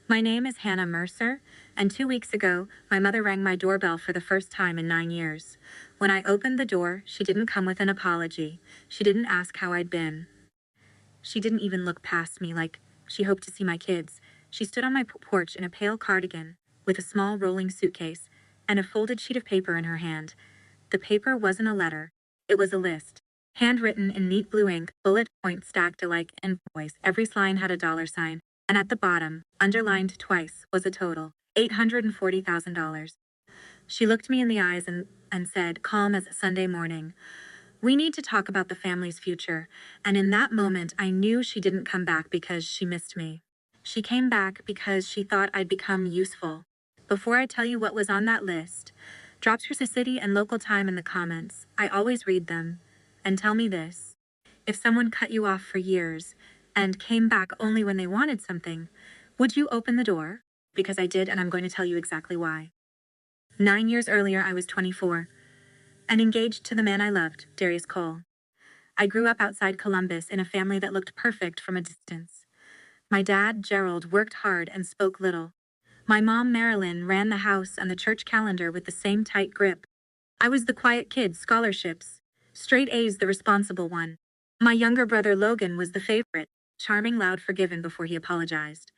My name is Hannah Mercer, and 2 weeks ago, my mother rang my doorbell for the first time in 9 years. When I opened the door, she didn't come with an apology. She didn't ask how I'd been. She didn't even look past me like she hoped to see my kids. She stood on my porch in a pale cardigan, with a small rolling suitcase, and a folded sheet of paper in her hand. The paper wasn't a letter. It was a list. Handwritten in neat blue ink, bullet points stacked like invoice. Every line had a dollar sign, and at the bottom, underlined twice, was a total $840,000. She looked me in the eyes and said, calm as a Sunday morning, "We need to talk about the family's future." And in that moment, I knew she didn't come back because she missed me. She came back because she thought I'd become useful. Before I tell you what was on that list, drop your city and local time in the comments. I always read them. And tell me this. If someone cut you off for years and came back only when they wanted something, would you open the door? Because I did, and I'm going to tell you exactly why. 9 years earlier, I was 24 and engaged to the man I loved, Darius Cole. I grew up outside Columbus in a family that looked perfect from a distance. My dad, Gerald, worked hard and spoke little. My mom, Marilyn, ran the house and the church calendar with the same tight grip. I was the quiet kid, scholarships. Straight A's the responsible one. My younger brother, Logan, was the favorite, charming, loud, forgiven before he apologized.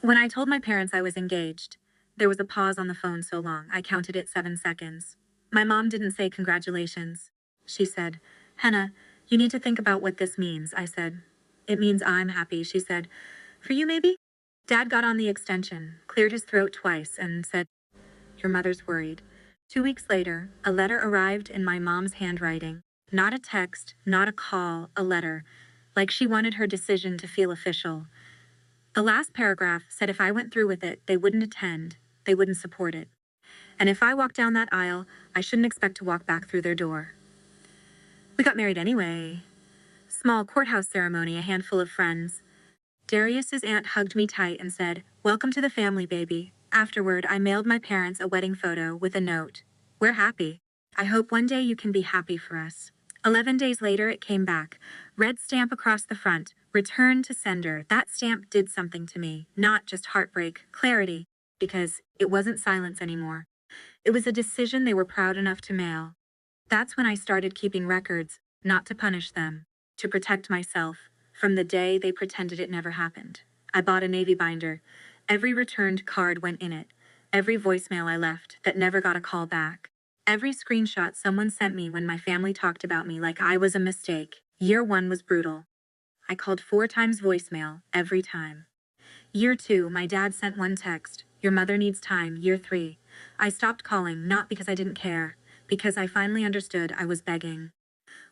When I told my parents I was engaged, there was a pause on the phone so long, I counted it 7 seconds. My mom didn't say congratulations. She said, "Hannah, you need to think about what this means," I said. "It means I'm happy," she said. "For you, maybe?" Dad got on the extension, cleared his throat twice, and said, "Your mother's worried." 2 weeks later, a letter arrived in my mom's handwriting. Not a text, not a call, a letter. Like she wanted her decision to feel official. The last paragraph said if I went through with it, they wouldn't attend, they wouldn't support it. And if I walked down that aisle, I shouldn't expect to walk back through their door. We got married anyway. Small courthouse ceremony, a handful of friends. Darius's aunt hugged me tight and said, "Welcome to the family, baby." Afterward, I mailed my parents a wedding photo with a note. "We're happy. I hope one day you can be happy for us." 11 days later, it came back. Red stamp across the front. Return to sender. That stamp did something to me. Not just heartbreak, clarity. Because it wasn't silence anymore. It was a decision they were proud enough to mail. That's when I started keeping records, not to punish them, to protect myself, from the day they pretended it never happened. I bought a navy binder. Every returned card went in it. Every voicemail I left that never got a call back. Every screenshot someone sent me when my family talked about me like I was a mistake. Year 1 was brutal. I called 4 times voicemail, every time. Year 2, my dad sent one text. "Your mother needs time." Year 3, I stopped calling, not because I didn't care, because I finally understood I was begging.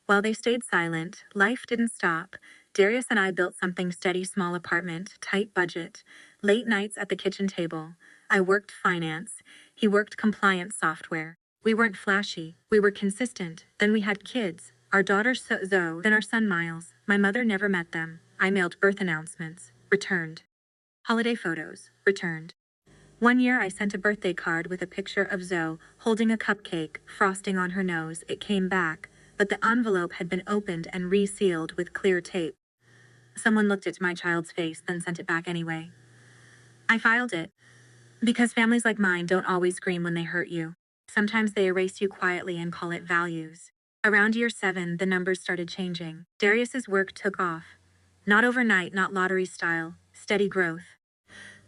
While they stayed silent, life didn't stop. Darius and I built something steady, small apartment, tight budget, late nights at the kitchen table. I worked finance. He worked compliance software. We weren't flashy. We were consistent. Then we had kids. Our daughter Zoe, then our son Miles. My mother never met them. I mailed birth announcements. Returned. Holiday photos. Returned. One year I sent a birthday card with a picture of Zoe holding a cupcake, frosting on her nose. It came back, but the envelope had been opened and resealed with clear tape. Someone looked at my child's face, then sent it back anyway. I filed it, because families like mine don't always scream when they hurt you. Sometimes they erase you quietly and call it values. Around year 7, the numbers started changing. Darius's work took off. Not overnight, not lottery style, steady growth.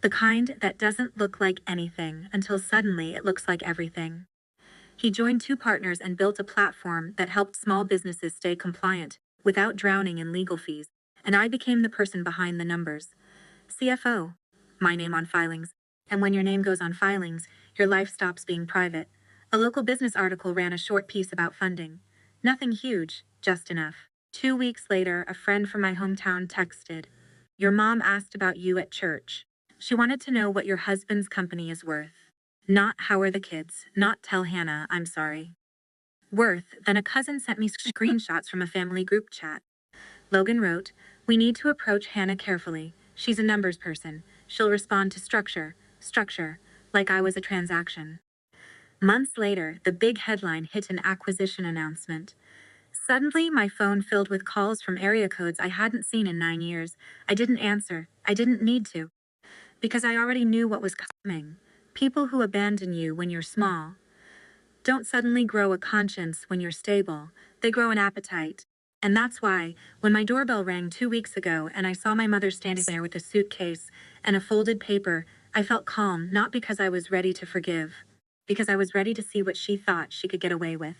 The kind that doesn't look like anything until suddenly it looks like everything. He joined 2 partners and built a platform that helped small businesses stay compliant without drowning in legal fees, and I became the person behind the numbers. CFO, my name on filings. And when your name goes on filings, your life stops being private. A local business article ran a short piece about funding. Nothing huge, just enough. 2 weeks later, a friend from my hometown texted, "Your mom asked about you at church. She wanted to know what your husband's company is worth. Not how are the kids, not tell Hannah, I'm sorry. Worth." Then a cousin sent me screenshots from a family group chat. Logan wrote, "We need to approach Hannah carefully. She's a numbers person. She'll respond to structure, like I was a transaction." Months later, the big headline hit an acquisition announcement. Suddenly, my phone filled with calls from area codes I hadn't seen in 9 years. I didn't answer. I didn't need to. Because I already knew what was coming. People who abandon you when you're small don't suddenly grow a conscience when you're stable. They grow an appetite. And that's why, when my doorbell rang 2 weeks ago and I saw my mother standing there with a suitcase and a folded paper, I felt calm, not because I was ready to forgive, because I was ready to see what she thought she could get away with.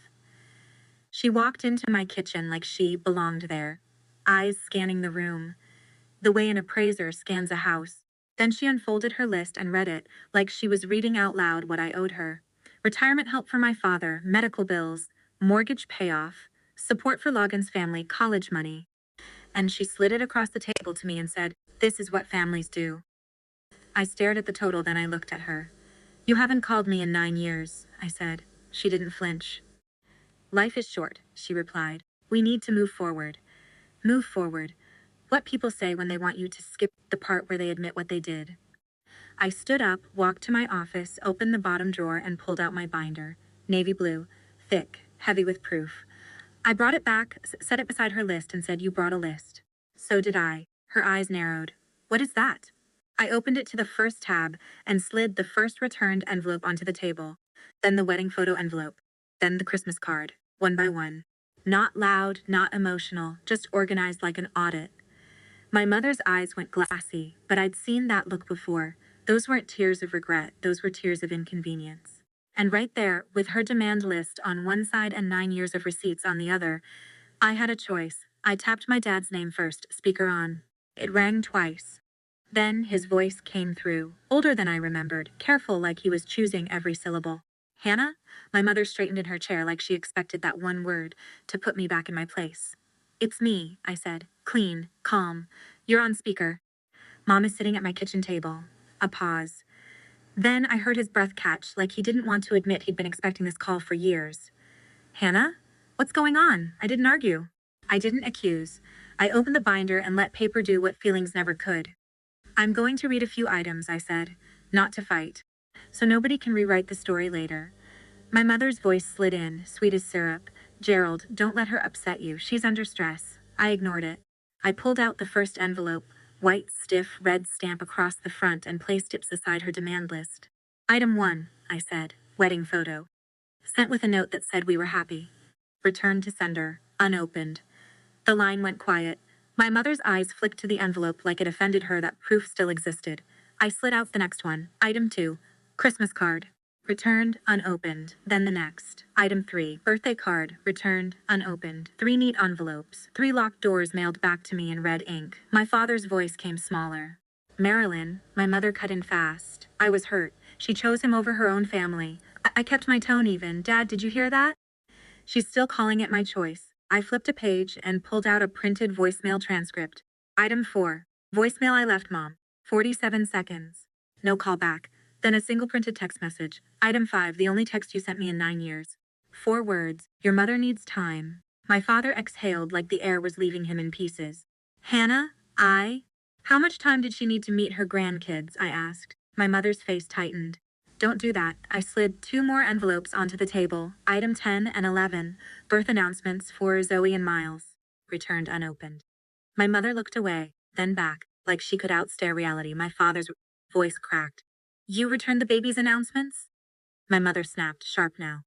She walked into my kitchen like she belonged there, eyes scanning the room, the way an appraiser scans a house. Then she unfolded her list and read it, like she was reading out loud what I owed her. Retirement help for my father, medical bills, mortgage payoff, support for Logan's family, college money. And she slid it across the table to me and said, "This is what families do." I stared at the total, then I looked at her. "You haven't called me in 9 years," I said. She didn't flinch. "Life is short," she replied. "We need to move forward." Move forward. What people say when they want you to skip the part where they admit what they did. I stood up, walked to my office, opened the bottom drawer, and pulled out my binder. Navy blue, thick, heavy with proof. I brought it back, set it beside her list, and said, "You brought a list." So did I. Her eyes narrowed. "What is that?" I opened it to the first tab and slid the first returned envelope onto the table, then the wedding photo envelope, then the Christmas card, one by one. Not loud, not emotional, just organized like an audit. My mother's eyes went glassy, but I'd seen that look before. Those weren't tears of regret, those were tears of inconvenience. And right there, with her demand list on one side and 9 years of receipts on the other, I had a choice. I tapped my dad's name first, speaker on. It rang twice. Then his voice came through, older than I remembered, careful like he was choosing every syllable. "Hannah?" My mother straightened in her chair like she expected that one word to put me back in my place. "It's me," I said, clean, calm. "You're on speaker." Mom is sitting at my kitchen table. A pause. Then I heard his breath catch, like he didn't want to admit he'd been expecting this call for years. "Hannah? What's going on?" I didn't argue. I didn't accuse. I opened the binder and let paper do what feelings never could. "I'm going to read a few items," I said, "not to fight, so nobody can rewrite the story later." My mother's voice slid in, sweet as syrup. "Gerald, don't let her upset you. She's under stress." I ignored it. I pulled out the first envelope, white, stiff, red stamp across the front, and placed it beside her demand list. "Item 1, I said, "wedding photo. Sent with a note that said we were happy. Returned to sender, unopened." The line went quiet. My mother's eyes flicked to the envelope like it offended her that proof still existed. I slid out the next one. Item 2, Christmas card. Returned, unopened. Then the next. Item 3, birthday card. Returned, unopened. 3 neat envelopes. 3 locked doors mailed back to me in red ink. My father's voice came smaller. "Marilyn," my mother cut in fast. I was hurt. She chose him over her own family. I kept my tone even. "Dad, did you hear that?" "She's still calling it my choice." I flipped a page and pulled out a printed voicemail transcript. Item 4, voicemail I left Mom. 47 seconds. No call back. Then a single printed text message. Item 5, the only text you sent me in 9 years. 4 words. "Your mother needs time." My father exhaled like the air was leaving him in pieces. "Hannah, How much time did she need to meet her grandkids?" I asked. My mother's face tightened. "Don't do that." I slid 2 more envelopes onto the table. Item 10 and 11, birth announcements for Zoe and Miles. Returned unopened. My mother looked away, then back, like she could outstare reality. My father's voice cracked. "You returned the baby's announcements?" My mother snapped, sharp now.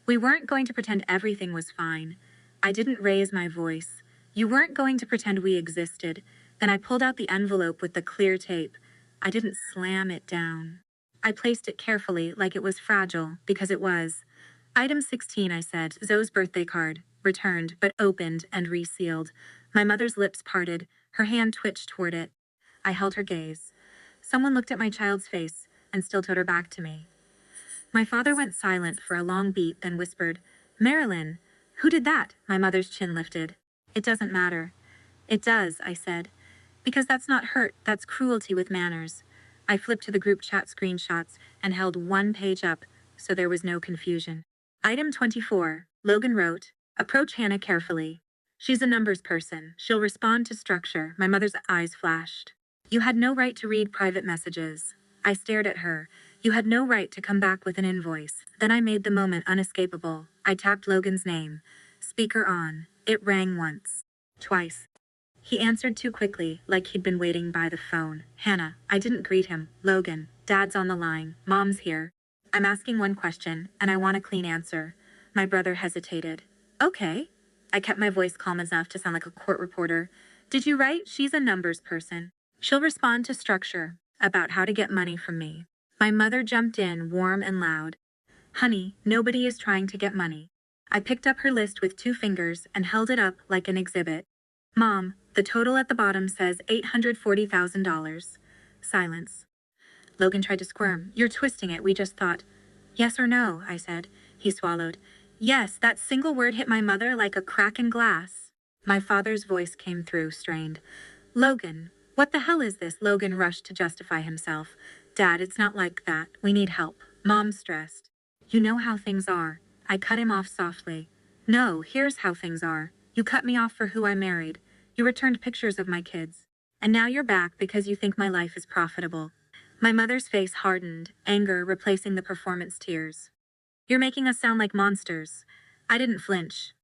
"We weren't going to pretend everything was fine." I didn't raise my voice. "You weren't going to pretend we existed." Then I pulled out the envelope with the clear tape. I didn't slam it down. I placed it carefully, like it was fragile, because it was. Item 16, I said, Zoe's birthday card. Returned, but opened and resealed. My mother's lips parted. Her hand twitched toward it. I held her gaze. Someone looked at my child's face and still towed her back to me. My father went silent for a long beat, then whispered, "Marilyn, who did that?" My mother's chin lifted. "It doesn't matter." "It does," I said. "Because that's not hurt, that's cruelty with manners." I flipped to the group chat screenshots and held one page up, so there was no confusion. Item 24, Logan wrote, "Approach Hannah carefully. She's a numbers person. She'll respond to structure." My mother's eyes flashed. "You had no right to read private messages." I stared at her. "You had no right to come back with an invoice." Then I made the moment unescapable. I tapped Logan's name. Speaker on. It rang once. Twice. He answered too quickly, like he'd been waiting by the phone. Hannah, I didn't greet him. Logan, Dad's on the line. Mom's here. I'm asking one question, and I want a clean answer. My brother hesitated. Okay. I kept my voice calm enough to sound like a court reporter. Did you write? She's a numbers person. She'll respond to structure, about how to get money from me. My mother jumped in, warm and loud. Honey, nobody is trying to get money. I picked up her list with 2 fingers and held it up like an exhibit. Mom, the total at the bottom says $840,000. Silence. Logan tried to squirm. You're twisting it, we just thought. Yes or no, I said. He swallowed. Yes, that single word hit my mother like a crack in glass. My father's voice came through, strained. Logan, what the hell is this? Logan rushed to justify himself. Dad, it's not like that. We need help. Mom's stressed. You know how things are. I cut him off softly. No, here's how things are. You cut me off for who I married. You returned pictures of my kids. And now you're back because you think my life is profitable. My mother's face hardened, anger replacing the performance tears. You're making us sound like monsters. I didn't flinch.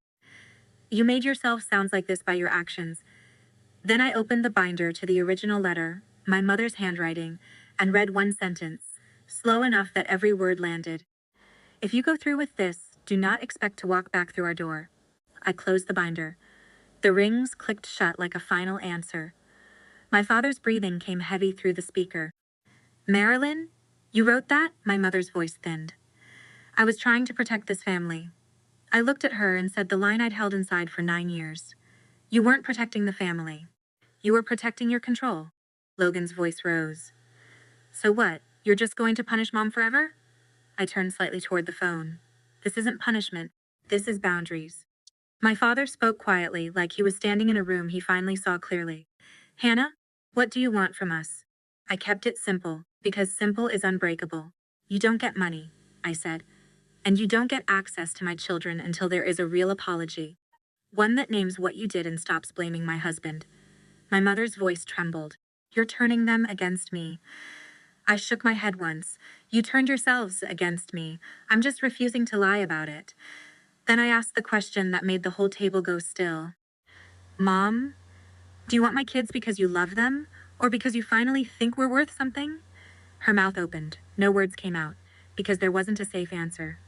You made yourself sound like this by your actions. Then I opened the binder to the original letter, my mother's handwriting, and read one sentence, slow enough that every word landed. If you go through with this, do not expect to walk back through our door. I closed the binder. The rings clicked shut like a final answer. My father's breathing came heavy through the speaker. Marilyn, you wrote that? My mother's voice thinned. I was trying to protect this family. I looked at her and said the line I'd held inside for 9 years. You weren't protecting the family. You were protecting your control. Logan's voice rose. So what? You're just going to punish Mom forever? I turned slightly toward the phone. This isn't punishment. This is boundaries. My father spoke quietly, like he was standing in a room he finally saw clearly. Hannah, what do you want from us? I kept it simple, because simple is unbreakable. You don't get money, I said. And you don't get access to my children until there is a real apology. One that names what you did and stops blaming my husband. My mother's voice trembled. You're turning them against me. I shook my head once. You turned yourselves against me. I'm just refusing to lie about it. Then I asked the question that made the whole table go still. Mom, do you want my kids because you love them? Or because you finally think we're worth something? Her mouth opened. No words came out, because there wasn't a safe answer.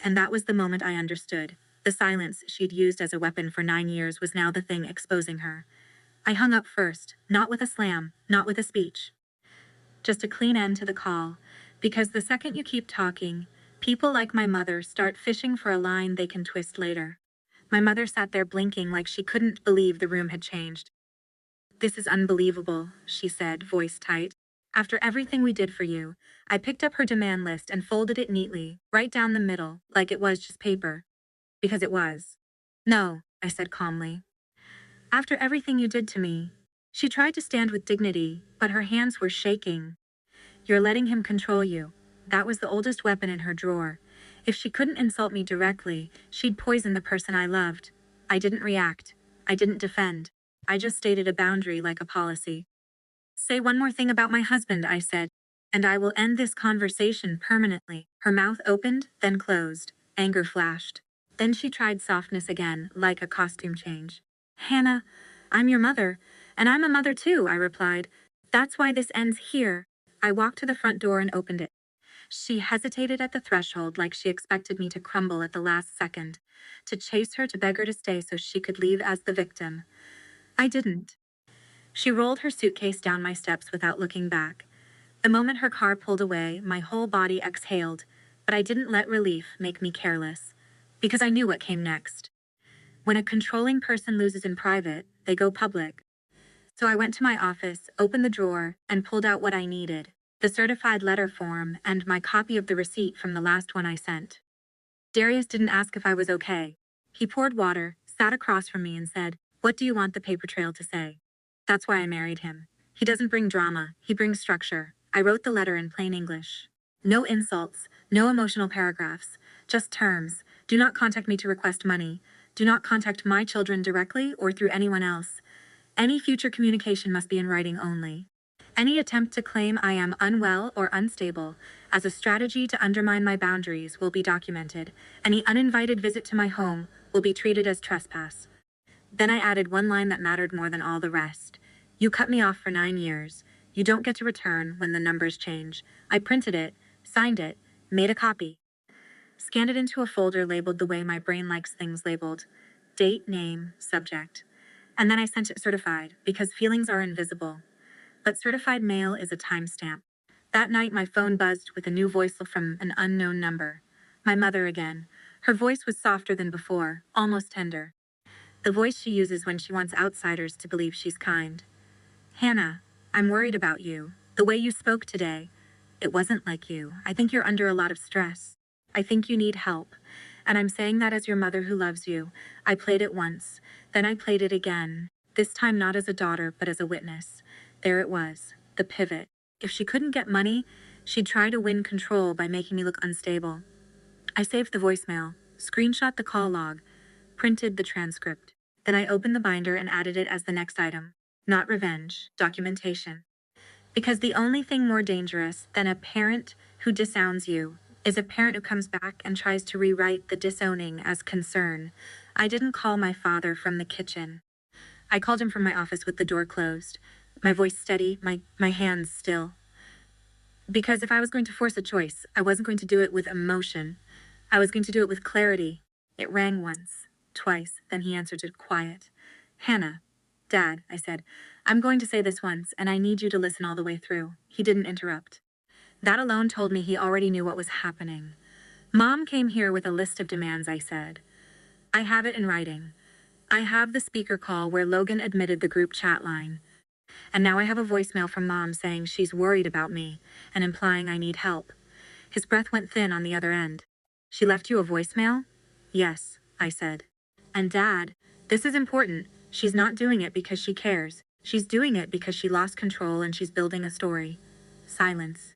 And that was the moment I understood. The silence she'd used as a weapon for 9 years was now the thing exposing her. I hung up first, not with a slam, not with a speech. Just a clean end to the call, because the second you keep talking, people like my mother start fishing for a line they can twist later. My mother sat there blinking like she couldn't believe the room had changed. This is unbelievable, she said, voice tight. After everything we did for you, I picked up her demand list and folded it neatly, right down the middle, like it was just paper. Because it was. No, I said calmly. After everything you did to me, she tried to stand with dignity, but her hands were shaking. You're letting him control you. That was the oldest weapon in her drawer. If she couldn't insult me directly, she'd poison the person I loved. I didn't react. I didn't defend. I just stated a boundary like a policy. Say one more thing about my husband, I said, and I will end this conversation permanently. Her mouth opened, then closed. Anger flashed. Then she tried softness again, like a costume change. Hannah, I'm your mother, and I'm a mother too, I replied. That's why this ends here. I walked to the front door and opened it. She hesitated at the threshold like she expected me to crumble at the last second, to chase her, to beg her to stay so she could leave as the victim. I didn't. She rolled her suitcase down my steps without looking back. The moment her car pulled away, my whole body exhaled, but I didn't let relief make me careless, because I knew what came next. When a controlling person loses in private, they go public. So I went to my office, opened the drawer, and pulled out what I needed, the certified letter form and my copy of the receipt from the last one I sent. Darius didn't ask if I was okay. He poured water, sat across from me and said, "What do you want the paper trail to say?" That's why I married him. He doesn't bring drama, he brings structure. I wrote the letter in plain English. No insults, no emotional paragraphs, just terms. Do not contact me to request money. Do not contact my children directly or through anyone else. Any future communication must be in writing only. Any attempt to claim I am unwell or unstable as a strategy to undermine my boundaries will be documented. Any uninvited visit to my home will be treated as trespass. Then I added one line that mattered more than all the rest. You cut me off for 9 years. You don't get to return when the numbers change. I printed it, signed it, made a copy, scanned it into a folder labeled the way my brain likes things labeled. Date, name, subject. And then I sent it certified, because feelings are invisible. But certified mail is a timestamp. That night, my phone buzzed with a new voice from an unknown number. My mother again. Her voice was softer than before, almost tender. The voice she uses when she wants outsiders to believe she's kind. Hannah, I'm worried about you. The way you spoke today. It wasn't like you. I think you're under a lot of stress. I think you need help. And I'm saying that as your mother who loves you. I played it once. Then I played it again. This time not as a daughter, but as a witness. There it was. The pivot. If she couldn't get money, she'd try to win control by making me look unstable. I saved the voicemail, screenshot the call log, printed the transcript. Then I opened the binder and added it as the next item. Not revenge, documentation. Because the only thing more dangerous than a parent who disowns you is a parent who comes back and tries to rewrite the disowning as concern. I didn't call my father from the kitchen. I called him from my office with the door closed, my voice steady, my hands still. Because if I was going to force a choice, I wasn't going to do it with emotion. I was going to do it with clarity. It rang once, twice, then he answered it quiet. Hannah. Dad, I said, I'm going to say this once, and I need you to listen all the way through. He didn't interrupt. That alone told me he already knew what was happening. Mom came here with a list of demands, I said. I have it in writing. I have the speaker call where Logan admitted the group chat line. And now I have a voicemail from Mom saying she's worried about me and implying I need help. His breath went thin on the other end. She left you a voicemail? Yes, I said. And Dad, this is important. She's not doing it because she cares. She's doing it because she lost control and she's building a story. Silence.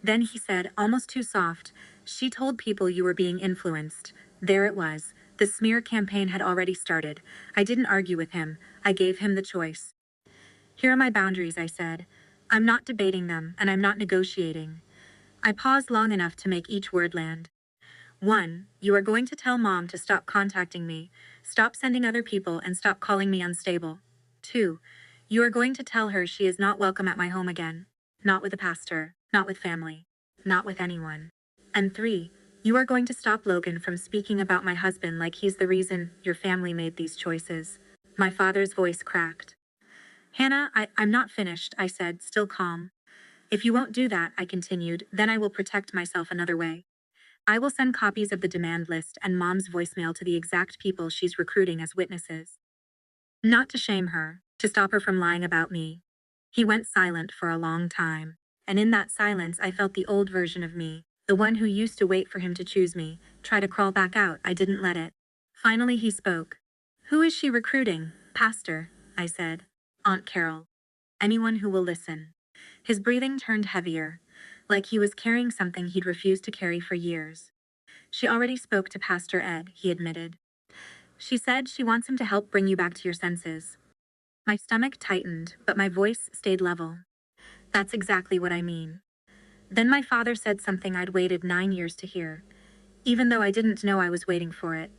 Then he said, almost too soft, she told people you were being influenced. There it was. The smear campaign had already started. I didn't argue with him. I gave him the choice. Here are my boundaries, I said. I'm not debating them, and I'm not negotiating. I paused long enough to make each word land. 1. You are going to tell Mom to stop contacting me, stop sending other people, and stop calling me unstable. 2. You are going to tell her she is not welcome at my home again. Not with a pastor, not with family, not with anyone. And 3. You are going to stop Logan from speaking about my husband like he's the reason your family made these choices. My father's voice cracked. Hannah, I'm not finished, I said, still calm. If you won't do that, I continued, then I will protect myself another way. I will send copies of the demand list and Mom's voicemail to the exact people she's recruiting as witnesses. Not to shame her, to stop her from lying about me. He went silent for a long time, and in that silence I felt the old version of me, the one who used to wait for him to choose me, try to crawl back out. I didn't let it. Finally he spoke. Who is she recruiting? Pastor, I said. Aunt Carol. Anyone who will listen. His breathing turned heavier, like he was carrying something he'd refused to carry for years. She already spoke to Pastor Ed, he admitted. She said she wants him to help bring you back to your senses. My stomach tightened, but my voice stayed level. That's exactly what I mean. Then my father said something I'd waited 9 years to hear, even though I didn't know I was waiting for it.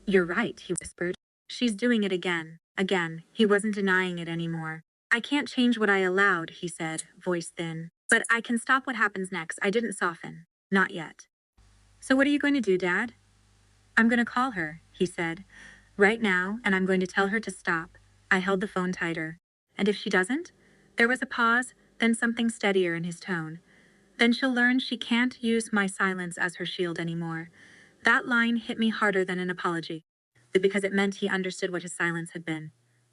You're right, he whispered. She's doing it again. Again. He wasn't denying it anymore. I can't change what I allowed, he said, voice thin. But I can stop what happens next. I didn't soften. Not yet. So what are you going to do, Dad? I'm going to call her, he said. Right now, and I'm going to tell her to stop. I held the phone tighter. And if she doesn't? There was a pause, then something steadier in his tone. Then she'll learn she can't use my silence as her shield anymore. That line hit me harder than an apology, because it meant he understood what his silence had been.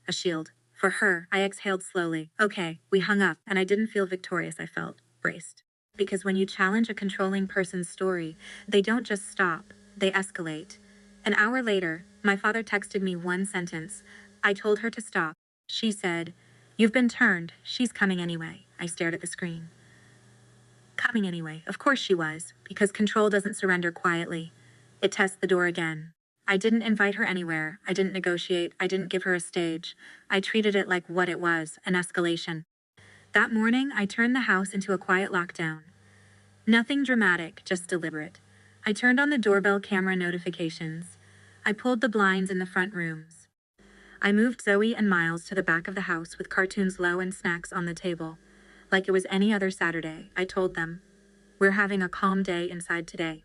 A shield. For her, I exhaled slowly. Okay, we hung up, and I didn't feel victorious, I felt braced. Because when you challenge a controlling person's story, they don't just stop, they escalate. An hour later, my father texted me one sentence. I told her to stop. She said, "You've been turned. She's coming anyway." I stared at the screen. Coming anyway. Of course she was, because control doesn't surrender quietly. It tests the door again. I didn't invite her anywhere. I didn't negotiate. I didn't give her a stage. I treated it like what it was, an escalation. That morning, I turned the house into a quiet lockdown. Nothing dramatic, just deliberate. I turned on the doorbell camera notifications. I pulled the blinds in the front rooms. I moved Zoe and Miles to the back of the house with cartoons low and snacks on the table. Like it was any other Saturday, I told them, "We're having a calm day inside today,"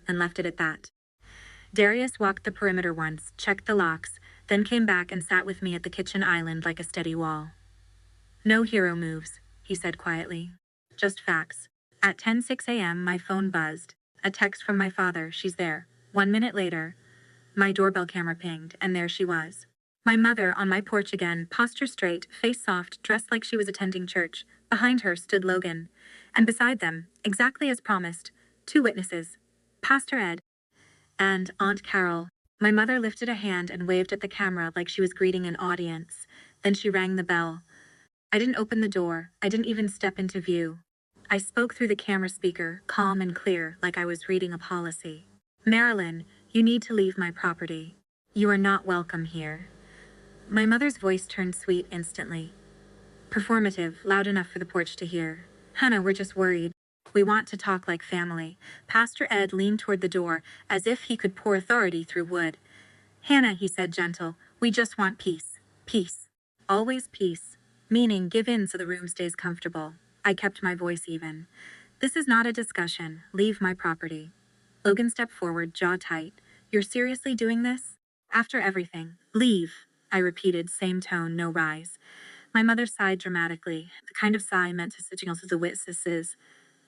and left it at that. Darius walked the perimeter once, checked the locks, then came back and sat with me at the kitchen island like a steady wall. "No hero moves," he said quietly. "Just facts." At 10:06 a.m., my phone buzzed. A text from my father, "She's there." 1 minute later, my doorbell camera pinged, and there she was. My mother on my porch again, posture straight, face soft, dressed like she was attending church. Behind her stood Logan. And beside them, exactly as promised, 2 witnesses, Pastor Ed and Aunt Carol. My mother lifted a hand and waved at the camera like she was greeting an audience. Then she rang the bell. I didn't open the door. I didn't even step into view. I spoke through the camera speaker, calm and clear, like I was reading a policy. "Marilyn, you need to leave my property. You are not welcome here." My mother's voice turned sweet instantly. Performative, loud enough for the porch to hear. "Hannah, we're just worried. We want to talk like family." Pastor Ed leaned toward the door, as if he could pour authority through wood. "Hannah," he said gentle, "we just want peace. Peace. Always peace. Meaning give in so the room stays comfortable." I kept my voice even. "This is not a discussion. Leave my property." Logan stepped forward, jaw tight. "You're seriously doing this? After everything. Leave," I repeated, same tone, no rise. My mother sighed dramatically, the kind of sigh meant to signal to the witnesses.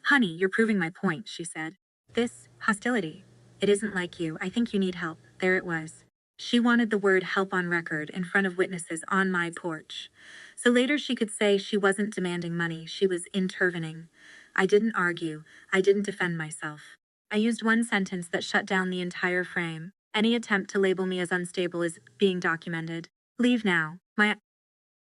"Honey, you're proving my point," she said. "This hostility. It isn't like you. I think you need help." There it was. She wanted the word help on record in front of witnesses on my porch. So later she could say she wasn't demanding money, she was intervening. I didn't argue. I didn't defend myself. I used one sentence that shut down the entire frame. Any attempt to label me as unstable is being documented. "Leave now." My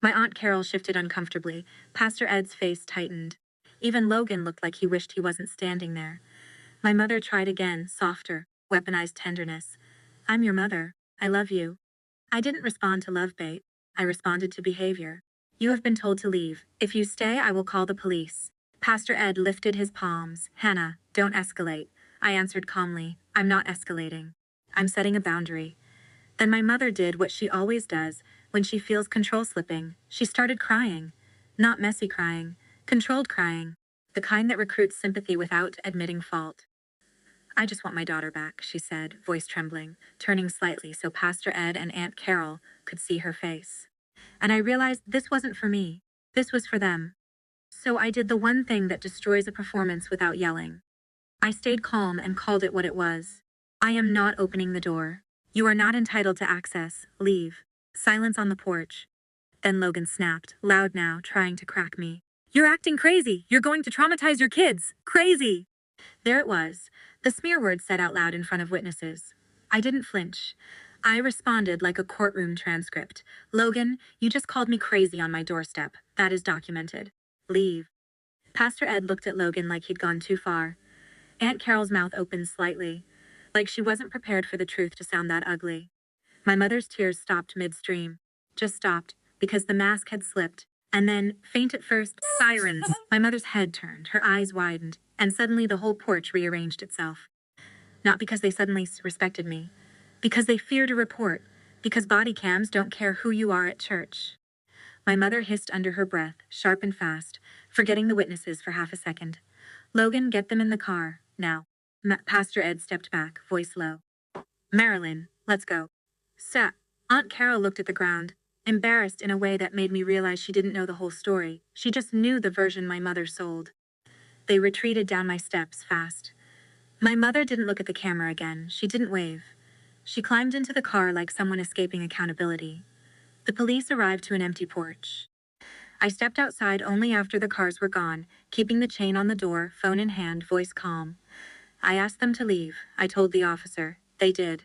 Aunt Carol shifted uncomfortably. Pastor Ed's face tightened. Even Logan looked like he wished he wasn't standing there. My mother tried again, softer, weaponized tenderness. "I'm your mother. I love you." I didn't respond to love bait. I responded to behavior. "You have been told to leave. If you stay, I will call the police." Pastor Ed lifted his palms. "Hannah, don't escalate." I answered calmly, "I'm not escalating. I'm setting a boundary." Then my mother did what she always does when she feels control slipping. She started crying. Not messy crying, controlled crying. The kind that recruits sympathy without admitting fault. "I just want my daughter back," she said, voice trembling, turning slightly so Pastor Ed and Aunt Carol could see her face. And I realized this wasn't for me. This was for them. So I did the one thing that destroys a performance without yelling. I stayed calm and called it what it was. "I am not opening the door. You are not entitled to access. Leave." Silence on the porch. Then Logan snapped, loud now, trying to crack me. "You're acting crazy. You're going to traumatize your kids. Crazy." There it was, the smear word said out loud in front of witnesses. I didn't flinch. I responded like a courtroom transcript. "Logan, you just called me crazy on my doorstep. That is documented. Leave." Pastor Ed looked at Logan like he'd gone too far. Aunt Carol's mouth opened slightly, like she wasn't prepared for the truth to sound that ugly. My mother's tears stopped midstream. Just stopped, because the mask had slipped. And then, faint at first, sirens. My mother's head turned, her eyes widened, and suddenly the whole porch rearranged itself. Not because they suddenly respected me. Because they feared a report. Because body cams don't care who you are at church. My mother hissed under her breath, sharp and fast, forgetting the witnesses for half a second. "Logan, get them in the car, now." Pastor Ed stepped back, voice low. "Marilyn, let's go." Aunt Carol looked at the ground, embarrassed in a way that made me realize she didn't know the whole story. She just knew the version my mother sold. They retreated down my steps, fast. My mother didn't look at the camera again. She didn't wave. She climbed into the car like someone escaping accountability. The police arrived to an empty porch. I stepped outside only after the cars were gone, keeping the chain on the door, phone in hand, voice calm. I asked them to leave. I told the officer. They did.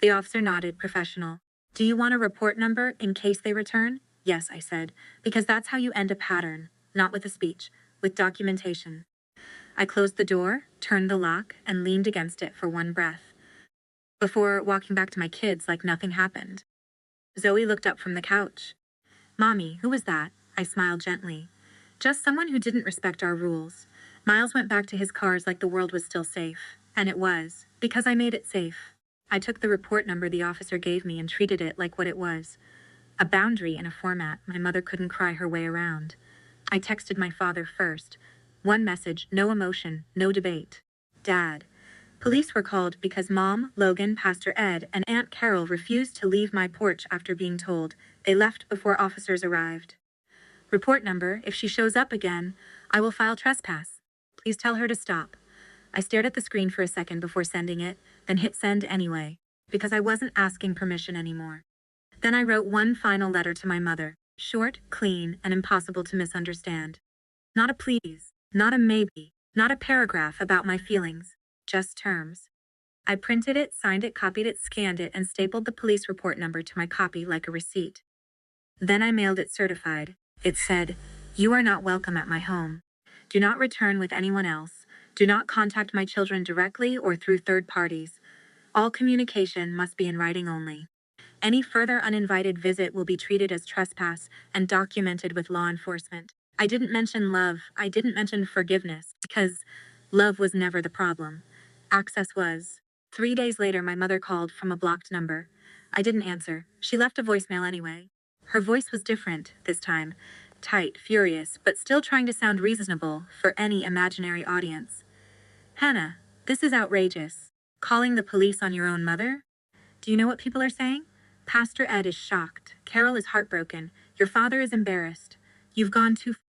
The officer nodded, professional. "Do you want a report number in case they return?" "Yes," I said, "because that's how you end a pattern, not with a speech, with documentation." I closed the door, turned the lock, and leaned against it for one breath, before walking back to my kids like nothing happened. Zoe looked up from the couch. "Mommy, who was that?" I smiled gently. "Just someone who didn't respect our rules." Miles went back to his cars like the world was still safe. And it was, because I made it safe. I took the report number the officer gave me and treated it like what it was. A boundary in a format my mother couldn't cry her way around. I texted my father first. One message, no emotion, no debate. Dad. Police were called because Mom, Logan, Pastor Ed, and Aunt Carol refused to leave my porch after being told. They left before officers arrived. Report number, if she shows up again, I will file trespass. Please tell her to stop. I stared at the screen for a second before sending it, then hit send anyway, because I wasn't asking permission anymore. Then I wrote one final letter to my mother, short, clean, and impossible to misunderstand. Not a please, not a maybe, not a paragraph about my feelings, just terms. I printed it, signed it, copied it, scanned it, and stapled the police report number to my copy like a receipt. Then I mailed it certified. It said, "You are not welcome at my home. Do not return with anyone else. Do not contact my children directly or through third parties. All communication must be in writing only. Any further uninvited visit will be treated as trespass and documented with law enforcement." I didn't mention love. I didn't mention forgiveness, because love was never the problem. Access was. 3 days later, my mother called from a blocked number. I didn't answer. She left a voicemail anyway. Her voice was different this time. Tight, furious, but still trying to sound reasonable for any imaginary audience. "Hannah, this is outrageous. Calling the police on your own mother? Do you know what people are saying? Pastor Ed is shocked. Carol is heartbroken. Your father is embarrassed. You've gone too far."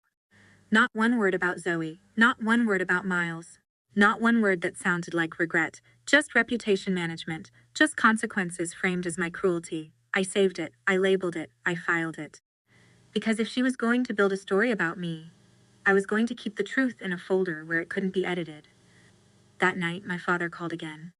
Not one word about Zoe. Not one word about Miles. Not one word that sounded like regret. Just reputation management. Just consequences framed as my cruelty. I saved it. I labeled it. I filed it. Because if she was going to build a story about me, I was going to keep the truth in a folder where it couldn't be edited. That night, my father called again.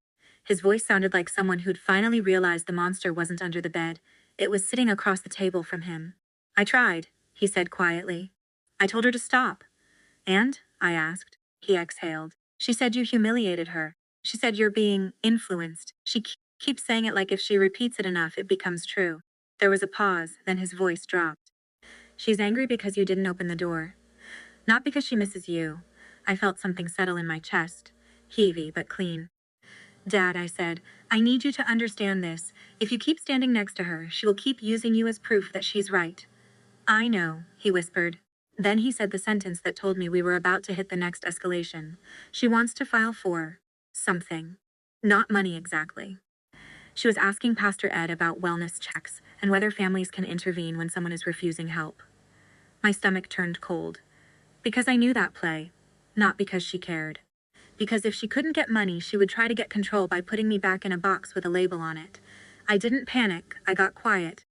His voice sounded like someone who'd finally realized the monster wasn't under the bed. It was sitting across the table from him. "I tried," he said quietly. "I told her to stop." "And?" I asked. He exhaled. "She said you humiliated her. She said you're being influenced. She keeps saying it like if she repeats it enough, it becomes true." There was a pause, then his voice dropped. "She's angry because you didn't open the door. Not because she misses you." I felt something settle in my chest. Heavy, but clean. "Dad," I said, "I need you to understand this. If you keep standing next to her, she will keep using you as proof that she's right." "I know," he whispered. Then he said the sentence that told me we were about to hit the next escalation. "She wants to file for something. Not money exactly. She was asking Pastor Ed about wellness checks and whether families can intervene when someone is refusing help." My stomach turned cold. Because I knew that play. Not because she cared. Because if she couldn't get money, she would try to get control by putting me back in a box with a label on it. I didn't panic. I got quiet.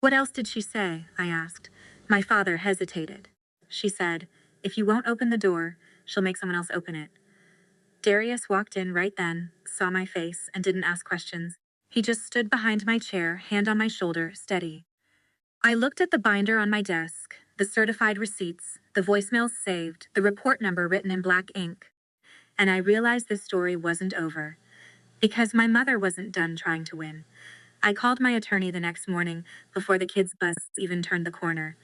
"What else did she say?" I asked. My father hesitated. "She said, if you won't open the door, she'll make someone else open it." Darius walked in right then, saw my face, and didn't ask questions. He just stood behind my chair, hand on my shoulder, steady. I looked at the binder on my desk, the certified receipts, the voicemails saved, the report number written in black ink. And I realized this story wasn't over. Because my mother wasn't done trying to win. I called my attorney the next morning, before the kids' bus even turned the corner.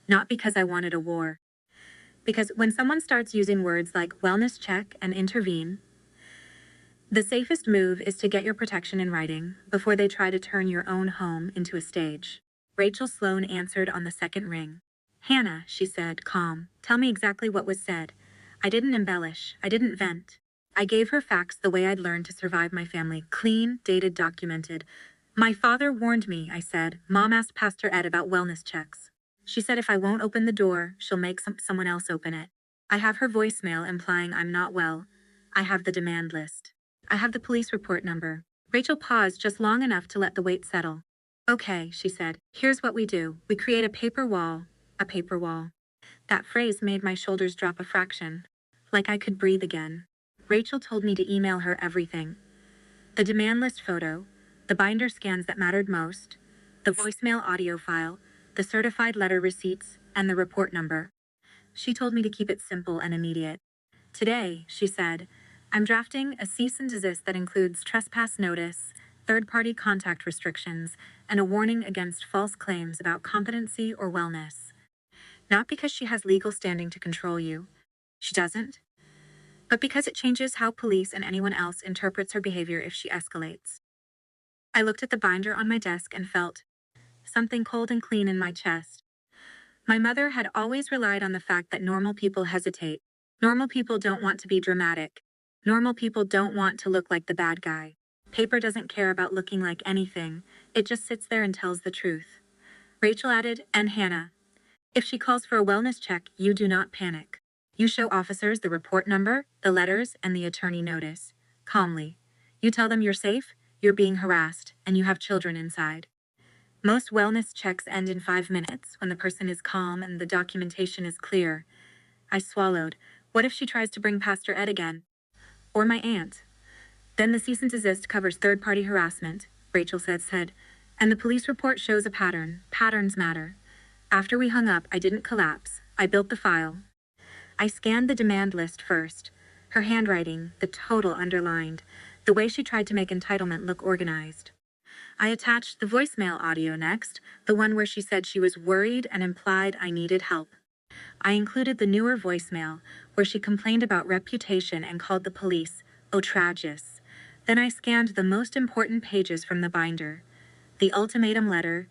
Not because I wanted a war. Because when someone starts using words like wellness check and intervene, the safest move is to get your protection in writing before they try to turn your own home into a stage. Rachel Sloan answered on the second ring. "Hannah," she said, calm, "tell me exactly what was said." I didn't embellish. I didn't vent. I gave her facts the way I'd learned to survive my family, clean, dated, documented. "My father warned me," I said. "Mom asked Pastor Ed about wellness checks. She said if I won't open the door, she'll make someone else open it. I have her voicemail implying I'm not well. I have the demand list. I have the police report number." Rachel paused just long enough to let the weight settle. "Okay," she said. "Here's what we do. We create a paper wall." A paper wall. That phrase made my shoulders drop a fraction. Like I could breathe again. Rachel told me to email her everything. The demand list photo, the binder scans that mattered most, the voicemail audio file, the certified letter receipts, and the report number. She told me to keep it simple and immediate. "Today," she said, "I'm drafting a cease and desist that includes trespass notice, third-party contact restrictions, and a warning against false claims about competency or wellness. Not because she has legal standing to control you. She doesn't. But because it changes how police and anyone else interprets her behavior if she escalates." I looked at the binder on my desk and felt something cold and clean in my chest. My mother had always relied on the fact that normal people hesitate. Normal people don't want to be dramatic. Normal people don't want to look like the bad guy. Paper doesn't care about looking like anything. It just sits there and tells the truth. Rachel added, and Hannah, if she calls for a wellness check, you do not panic. You show officers the report number, the letters, and the attorney notice. Calmly. You tell them you're safe, you're being harassed, and you have children inside. Most wellness checks end in 5 minutes when the person is calm and the documentation is clear. I swallowed. What if she tries to bring Pastor Ed again? Or my aunt? Then the cease and desist covers third-party harassment, Rachel said, and the police report shows a pattern. Patterns matter. After we hung up, I didn't collapse. I built the file. I scanned the demand list first. Her handwriting, the total underlined, the way she tried to make entitlement look organized. I attached the voicemail audio next, the one where she said she was worried and implied I needed help. I included the newer voicemail, where she complained about reputation and called the police, outrageous. Then I scanned the most important pages from the binder. The ultimatum letter,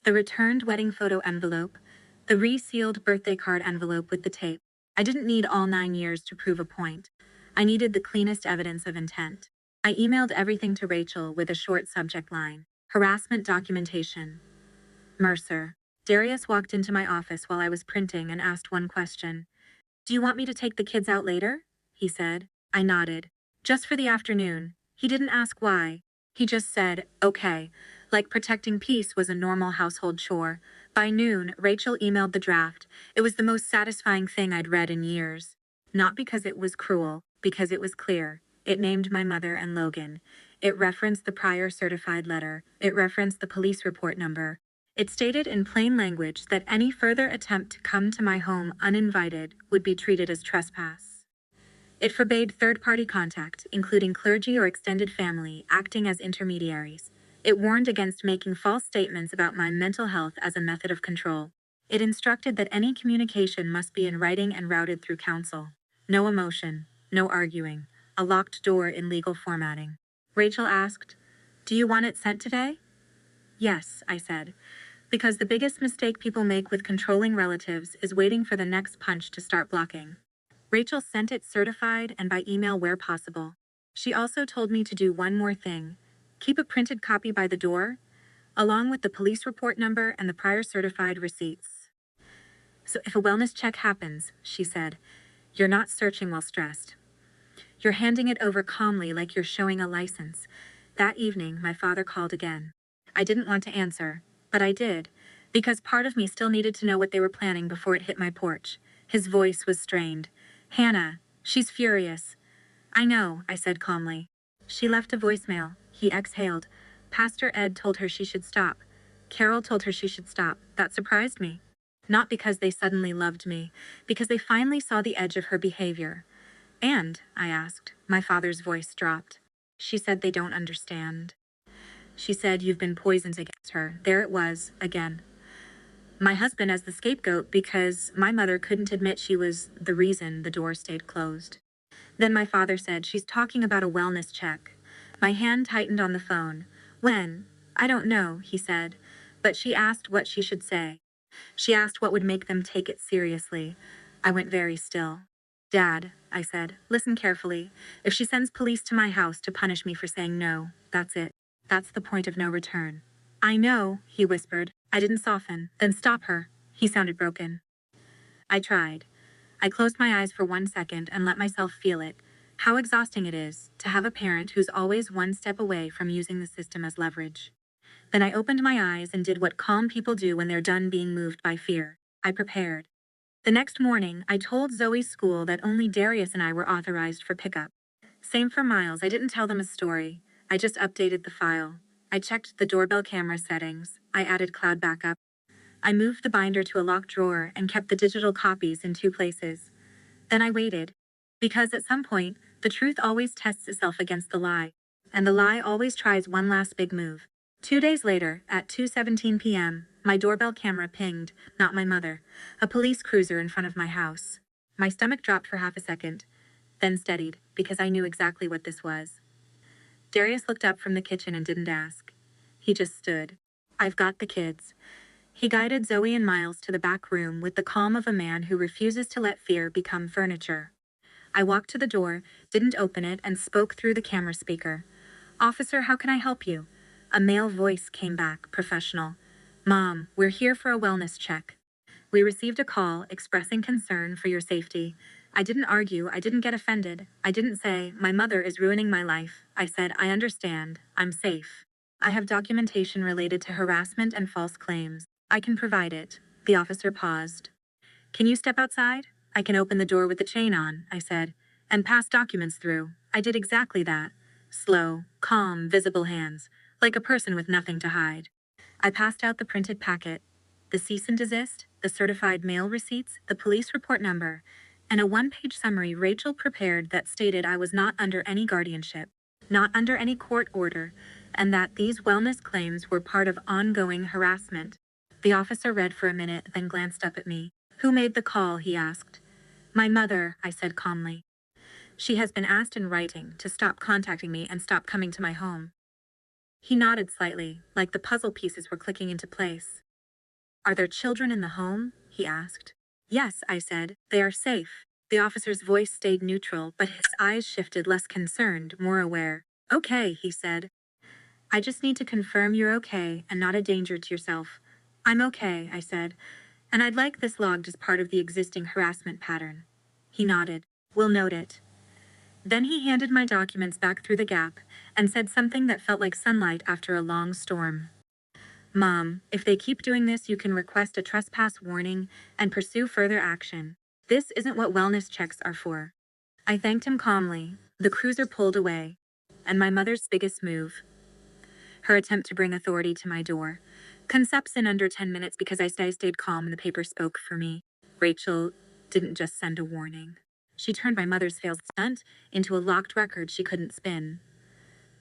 the returned wedding photo envelope, the resealed birthday card envelope with the tape. I didn't need all 9 years to prove a point. I needed the cleanest evidence of intent. I emailed everything to Rachel with a short subject line. Harassment documentation. Mercer. Darius walked into my office while I was printing and asked one question. Do you want me to take the kids out later? He said. I nodded. Just for the afternoon. He didn't ask why. He just said, okay, like protecting peace was a normal household chore. By noon, Rachel emailed the draft. It was the most satisfying thing I'd read in years. Not because it was cruel, because it was clear. It named my mother and Logan. It referenced the prior certified letter. It referenced the police report number. It stated in plain language that any further attempt to come to my home uninvited would be treated as trespass. It forbade third-party contact, including clergy or extended family, acting as intermediaries. It warned against making false statements about my mental health as a method of control. It instructed that any communication must be in writing and routed through counsel. No emotion, no arguing, a locked door in legal formatting. Rachel asked, do you want it sent today? Yes, I said, because the biggest mistake people make with controlling relatives is waiting for the next punch to start blocking. Rachel sent it certified and by email where possible. She also told me to do one more thing. Keep a printed copy by the door, along with the police report number and the prior certified receipts. So if a wellness check happens, she said, you're not searching while stressed. You're handing it over calmly like you're showing a license. That evening, my father called again. I didn't want to answer, but I did, because part of me still needed to know what they were planning before it hit my porch. His voice was strained. Hannah, she's furious. I know, I said calmly. She left a voicemail. He exhaled. Pastor Ed told her she should stop. Carol told her she should stop. That surprised me. Not because they suddenly loved me, because they finally saw the edge of her behavior. And, I asked, my father's voice dropped. She said they don't understand. She said you've been poisoned against her. There it was, again. My husband as the scapegoat because my mother couldn't admit she was the reason the door stayed closed. Then my father said, she's talking about a wellness check. My hand tightened on the phone. When? I don't know, he said. But she asked what she should say. She asked what would make them take it seriously. I went very still. Dad, I said, listen carefully. If she sends police to my house to punish me for saying no, that's it. That's the point of no return. I know, he whispered. I didn't soften. Then stop her. He sounded broken. I tried. I closed my eyes for 1 second and let myself feel it. How exhausting it is to have a parent who's always one step away from using the system as leverage. Then I opened my eyes and did what calm people do when they're done being moved by fear. I prepared. The next morning, I told Zoe's school that only Darius and I were authorized for pickup. Same for Miles. I didn't tell them a story. I just updated the file. I checked the doorbell camera settings. I added cloud backup. I moved the binder to a locked drawer and kept the digital copies in 2 places. Then I waited. Because at some point, the truth always tests itself against the lie. And the lie always tries one last big move. 2 days later, at 2:17 p.m., my doorbell camera pinged, not my mother, a police cruiser in front of my house. My stomach dropped for half a second, then steadied, because I knew exactly what this was. Darius looked up from the kitchen and didn't ask. He just stood. I've got the kids. He guided Zoe and Miles to the back room with the calm of a man who refuses to let fear become furniture. I walked to the door, didn't open it, and spoke through the camera speaker. "Officer, how can I help you?" A male voice came back, professional. "Mom, we're here for a wellness check. We received a call expressing concern for your safety." I didn't argue, I didn't get offended. I didn't say, "My mother is ruining my life." I said, "I understand. I'm safe. I have documentation related to harassment and false claims. I can provide it." The officer paused. "Can you step outside? I can open the door with the chain on," I said, "and pass documents through." I did exactly that. Slow, calm, visible hands, like a person with nothing to hide. I passed out the printed packet, the cease and desist, the certified mail receipts, the police report number, and a one-page summary Rachel prepared that stated I was not under any guardianship, not under any court order, and that these wellness claims were part of ongoing harassment. The officer read for a minute, then glanced up at me. "Who made the call?" he asked. "My mother," I said calmly. "She has been asked in writing to stop contacting me and stop coming to my home." He nodded slightly, like the puzzle pieces were clicking into place. "Are there children in the home?" he asked. "Yes," I said. "They are safe." The officer's voice stayed neutral, but his eyes shifted, less concerned, more aware. "Okay," he said. "I just need to confirm you're okay and not a danger to yourself." "I'm okay," I said, "and I'd like this logged as part of the existing harassment pattern." He nodded. "We'll note it." Then he handed my documents back through the gap and said something that felt like sunlight after a long storm. "Mom, if they keep doing this, you can request a trespass warning and pursue further action. This isn't what wellness checks are for." I thanked him calmly. The cruiser pulled away, and my mother's biggest move, her attempt to bring authority to my door, concepts in under 10 minutes because I stayed calm and the paper spoke for me. Rachel didn't just send a warning. She turned my mother's failed stunt into a locked record she couldn't spin.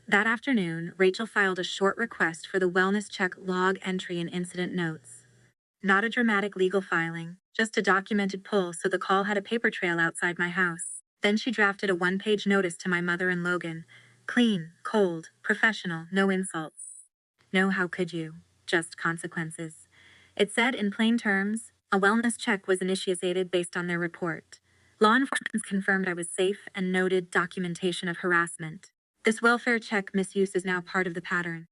That afternoon, Rachel filed a short request for the wellness check log entry and incident notes. Not a dramatic legal filing, just a documented pull so the call had a paper trail outside my house. Then she drafted a one-page notice to my mother and Logan. Clean, cold, professional, no insults. No, how could you? Just consequences. It said in plain terms, a wellness check was initiated based on their report. Law enforcement confirmed I was safe and noted documentation of harassment. This welfare check misuse is now part of the pattern.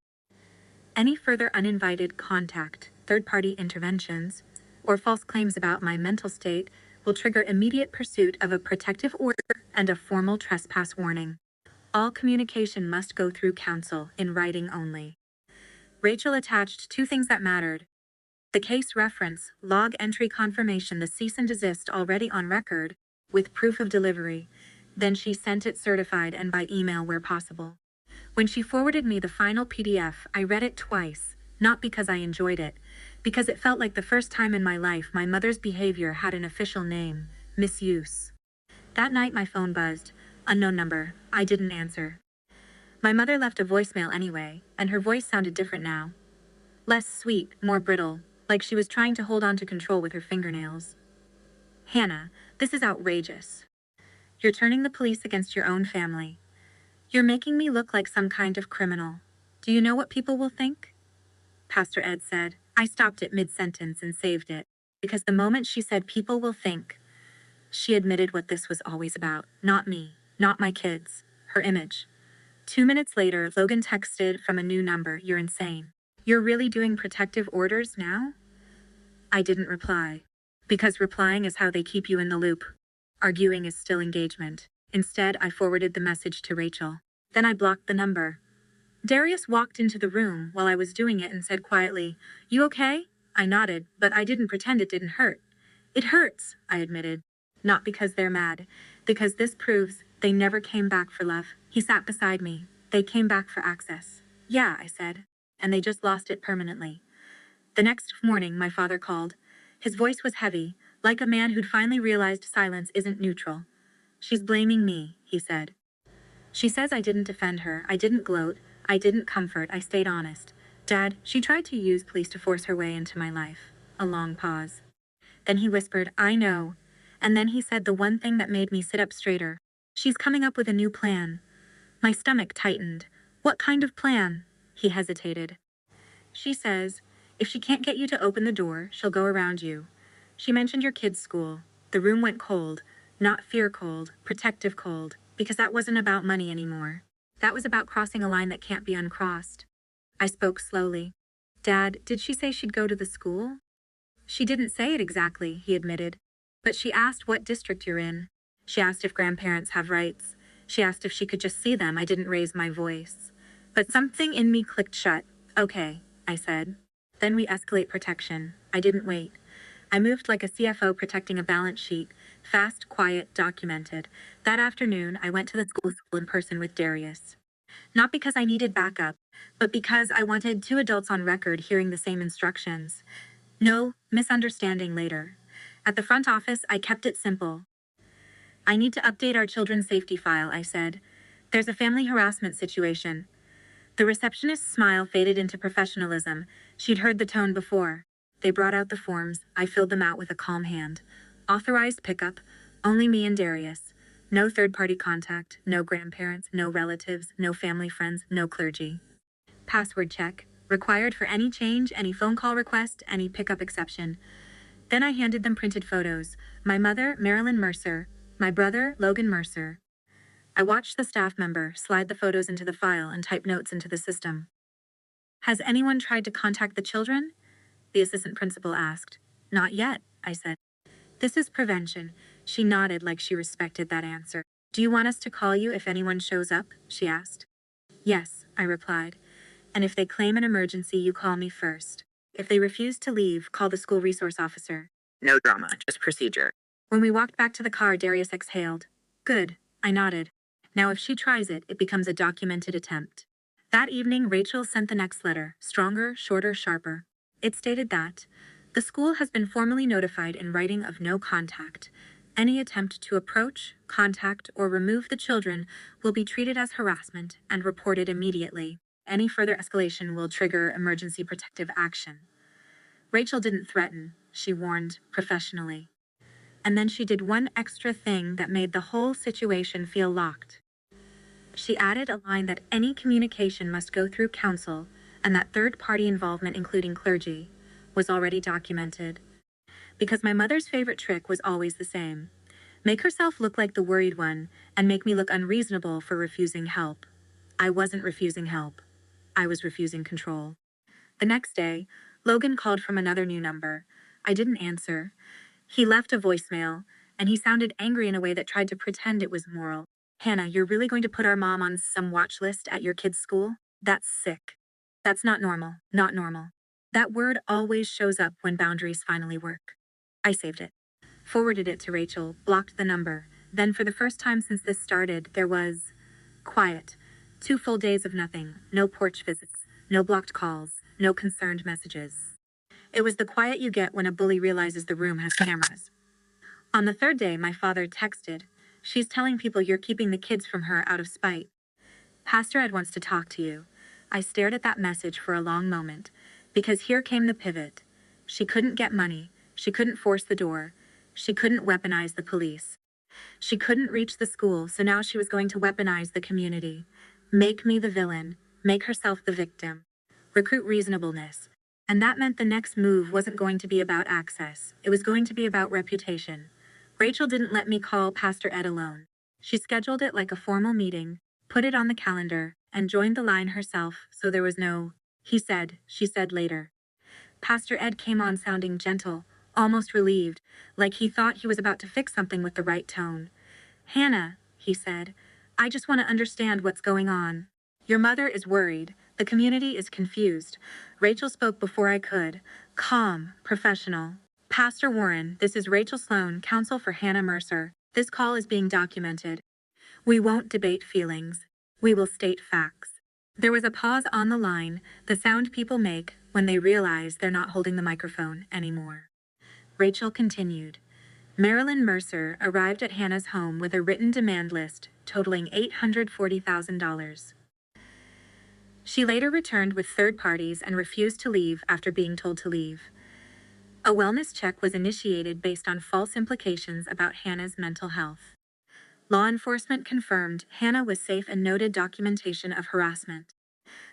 Any further uninvited contact, third-party interventions, or false claims about my mental state will trigger immediate pursuit of a protective order and a formal trespass warning. All communication must go through counsel, in writing only. Rachel attached two things that mattered. The case reference, log entry confirmation, the cease and desist already on record, with proof of delivery. Then she sent it certified and by email where possible. When she forwarded me the final PDF, I read it twice, not because I enjoyed it, because it felt like the first time in my life my mother's behavior had an official name: misuse. That night my phone buzzed. Unknown number. I didn't answer. My mother left a voicemail anyway, and her voice sounded different now. Less sweet, more brittle, like she was trying to hold on to control with her fingernails. "Hannah, this is outrageous. You're turning the police against your own family. You're making me look like some kind of criminal. Do you know what people will think?" Pastor Ed said. I stopped it mid-sentence and saved it, because the moment she said "people will think," she admitted what this was always about. Not me, not my kids, her image. 2 minutes later, Logan texted from a new number, "You're insane. You're really doing protective orders now?" I didn't reply, because replying is how they keep you in the loop. Arguing is still engagement. Instead, I forwarded the message to Rachel. Then I blocked the number. Darius walked into the room while I was doing it and said quietly, "You okay?" I nodded, but I didn't pretend it didn't hurt. "It hurts," I admitted. Not because they're mad, because this proves they never came back for love. He sat beside me. They came back for access. "Yeah," I said, "and they just lost it permanently." The next morning, my father called. His voice was heavy, like a man who'd finally realized silence isn't neutral. "She's blaming me," he said. "She says I didn't defend her, I didn't gloat, I didn't comfort, I stayed honest. Dad, she tried to use police to force her way into my life." A long pause. Then he whispered, "I know." And then he said the one thing that made me sit up straighter. "She's coming up with a new plan." My stomach tightened. What kind of plan? He hesitated. She says, if she can't get you to open the door, she'll go around you. She mentioned your kids' school. The room went cold. Not fear cold, protective cold, because that wasn't about money anymore. That was about crossing a line that can't be uncrossed. I spoke slowly. Dad, did she say she'd go to the school? She didn't say it exactly, he admitted. But she asked what district you're in. She asked if grandparents have rights. She asked if she could just see them. I didn't raise my voice. But something in me clicked shut. Okay, I said. Then we escalate protection. I didn't wait. I moved like a CFO protecting a balance sheet. Fast, quiet, documented. That afternoon, I went to the school in person with Darius. Not because I needed backup, but because I wanted two adults on record hearing the same instructions. No misunderstanding later. At the front office, I kept it simple. I need to update our children's safety file, I said. There's a family harassment situation. The receptionist's smile faded into professionalism. She'd heard the tone before. They brought out the forms. I filled them out with a calm hand. Authorized pickup. Only me and Darius. No third-party contact. No grandparents. No relatives. No family friends. No clergy. Password check. Required for any change, any phone call request, any pickup exception. Then I handed them printed photos. My mother, Marilyn Mercer. My brother, Logan Mercer. I watched the staff member slide the photos into the file and type notes into the system. Has anyone tried to contact the children? The assistant principal asked. Not yet, I said. This is prevention. She nodded like she respected that answer. Do you want us to call you if anyone shows up? She asked. Yes, I replied. And if they claim an emergency, you call me first. If they refuse to leave, call the school resource officer. No drama, just procedure. When we walked back to the car, Darius exhaled. Good, I nodded. Now if she tries it, it becomes a documented attempt. That evening, Rachel sent the next letter, stronger, shorter, sharper. It stated that the school has been formally notified in writing of no contact. Any attempt to approach, contact, or remove the children will be treated as harassment and reported immediately. Any further escalation will trigger emergency protective action. Rachel didn't threaten, she warned professionally. And then she did one extra thing that made the whole situation feel locked. She added a line that any communication must go through counsel and that third-party involvement, including clergy, was already documented. Because my mother's favorite trick was always the same. Make herself look like the worried one and make me look unreasonable for refusing help. I wasn't refusing help. I was refusing control. The next day, Logan called from another new number. I didn't answer. He left a voicemail, and he sounded angry in a way that tried to pretend it was moral. Hannah, you're really going to put our mom on some watch list at your kid's school? That's sick. That's not normal. Not normal. That word always shows up when boundaries finally work. I saved it. Forwarded it to Rachel, blocked the number. Then for the first time since this started, there was quiet. 2 full days of nothing. No porch visits. No blocked calls. No concerned messages. It was the quiet you get when a bully realizes the room has cameras. On the 3rd day, my father texted, "She's telling people you're keeping the kids from her out of spite. Pastor Ed wants to talk to you." I stared at that message for a long moment, because here came the pivot. She couldn't get money. She couldn't force the door. She couldn't weaponize the police. She couldn't reach the school, so now she was going to weaponize the community. Make me the villain. Make herself the victim. Recruit reasonableness. And that meant the next move wasn't going to be about access. It was going to be about reputation. Rachel didn't let me call Pastor Ed alone. She scheduled it like a formal meeting, put it on the calendar, and joined the line herself, so there was no, he said, she said later. Pastor Ed came on sounding gentle, almost relieved, like he thought he was about to fix something with the right tone. "Hannah," he said, "I just want to understand what's going on. Your mother is worried. The community is confused." Rachel spoke before I could. Calm, professional. "Pastor Warren, this is Rachel Sloan, counsel for Hannah Mercer. This call is being documented. We won't debate feelings. We will state facts." There was a pause on the line, the sound people make when they realize they're not holding the microphone anymore. Rachel continued. Marilyn Mercer arrived at Hannah's home with a written demand list totaling $840,000. She later returned with third parties and refused to leave after being told to leave. A wellness check was initiated based on false implications about Hannah's mental health. Law enforcement confirmed Hannah was safe and noted documentation of harassment.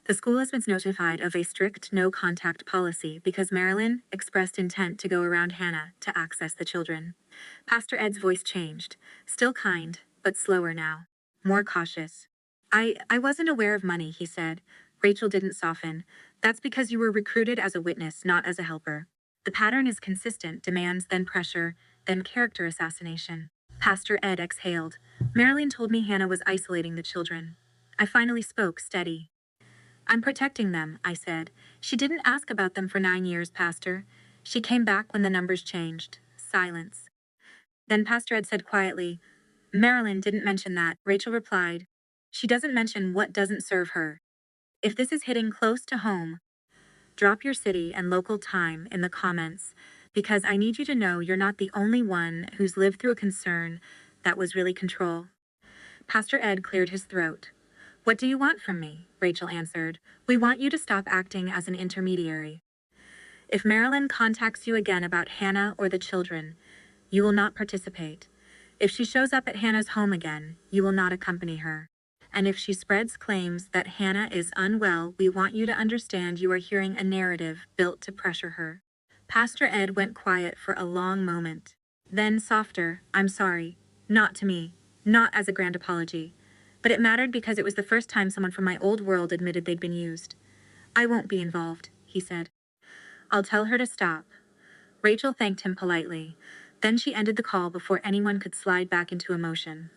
The school has been notified of a strict no-contact policy because Marilyn expressed intent to go around Hannah to access the children. Pastor Ed's voice changed, still kind, but slower now, more cautious. I wasn't aware of money, he said. Rachel didn't soften. That's because you were recruited as a witness, not as a helper. The pattern is consistent, demands, then pressure, then character assassination. Pastor Ed exhaled. Marilyn told me Hannah was isolating the children. I finally spoke, steady. I'm protecting them, I said. She didn't ask about them for 9 years, Pastor. She came back when the numbers changed. Silence. Then Pastor Ed said quietly, Marilyn didn't mention that. Rachel replied, she doesn't mention what doesn't serve her. If this is hitting close to home, drop your city and local time in the comments, because I need you to know you're not the only one who's lived through a concern that was really control. Pastor Ed cleared his throat. What do you want from me? Rachel answered. We want you to stop acting as an intermediary. If Marilyn contacts you again about Hannah or the children, you will not participate. If she shows up at Hannah's home again, you will not accompany her. And if she spreads claims that Hannah is unwell, we want you to understand you are hearing a narrative built to pressure her. Pastor Ed went quiet for a long moment. Then softer, I'm sorry. Not to me. Not as a grand apology. But it mattered because it was the first time someone from my old world admitted they'd been used. I won't be involved, he said. I'll tell her to stop. Rachel thanked him politely. Then she ended the call before anyone could slide back into emotion.